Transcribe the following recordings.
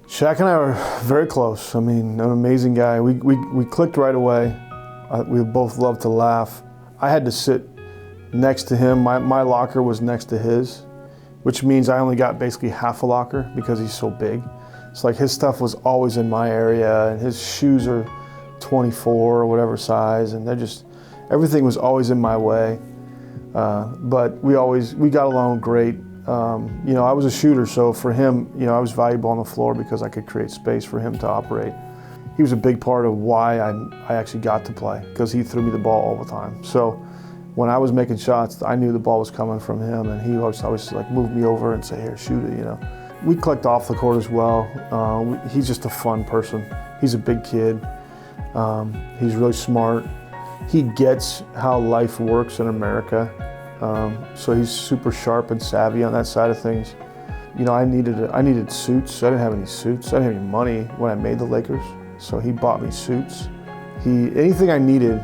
Shaq and I were very close. I mean, an amazing guy. We clicked right away. We both loved to laugh. I had to sit next to him. My locker was next to his, which means I only got basically half a locker because he's so big. It's like his stuff was always in my area, and his shoes are 24 or whatever size, and everything was always in my way. But we got along great. I was a shooter, so for him, I was valuable on the floor because I could create space for him to operate. He was a big part of why I actually got to play, because he threw me the ball all the time. So when I was making shots, I knew the ball was coming from him, and he always like move me over and say, "Here, shoot it," We clicked off the court as well. He's just a fun person. He's a big kid. He's really smart. He gets how life works in America. So he's super sharp and savvy on that side of things. I needed suits. I didn't have any suits. I didn't have any money when I made the Lakers. So he bought me suits. Anything I needed,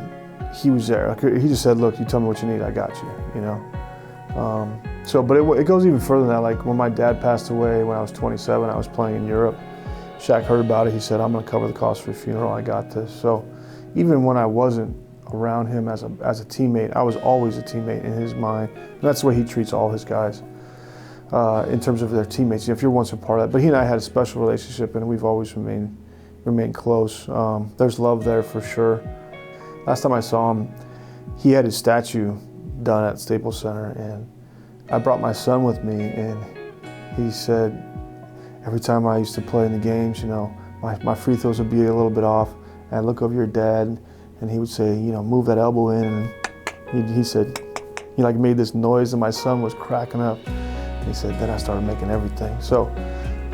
he was there. He just said, "Look, you tell me what you need, I got you." But it goes even further than that. Like when my dad passed away when I was 27, I was playing in Europe. Shaq heard about it. He said, "I'm going to cover the cost for your funeral. I got this." So even when I wasn't around him as a teammate, I was always a teammate in his mind. And that's the way he treats all his guys in terms of their teammates. If you're once a part of that. But he and I had a special relationship, and we've always remained close. There's love there for sure. Last time I saw him, he had his statue done at Staples Center, and I brought my son with me, and he said every time I used to play in the games, my free throws would be a little bit off, and I'd look over your dad, and he would say, "Move that elbow in," and he said, he like made this noise, and my son was cracking up. He said, then I started making everything. So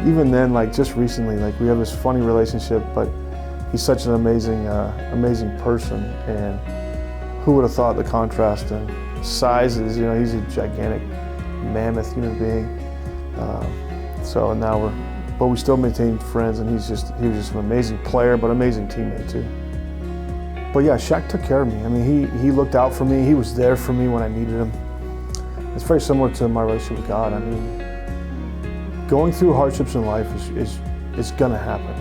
even then, like just recently, like we have this funny relationship, but he's such an amazing person, and who would have thought the contrast in sizes, he's a gigantic mammoth human being. But we still maintain friends, and he was just an amazing player, but amazing teammate too. But yeah, Shaq took care of me. I mean, he looked out for me. He was there for me when I needed him. It's very similar to my relationship with God. I mean, going through hardships in life is gonna happen.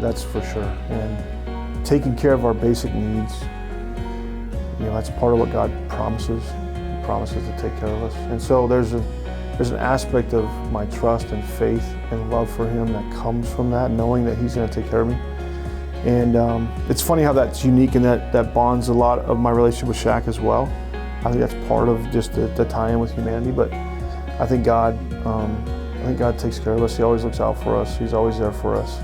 That's for sure. And taking care of our basic needs, that's part of what God promises. He promises to take care of us. And so there's an aspect of my trust and faith and love for him that comes from that, knowing that he's gonna take care of me. And it's funny how that's unique, and that bonds a lot of my relationship with Shaq as well. I think that's part of just the tie-in with humanity. But I think God takes care of us. He always looks out for us. He's always there for us.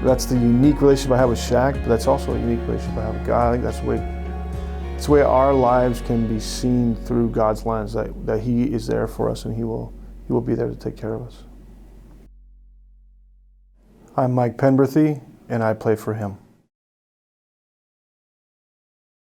That's the unique relationship I have with Shaq, but that's also a unique relationship I have with God. I think that's the way our lives can be seen through God's lens. That He is there for us, and He will be there to take care of us. I'm Mike Penberthy, and I play for Him.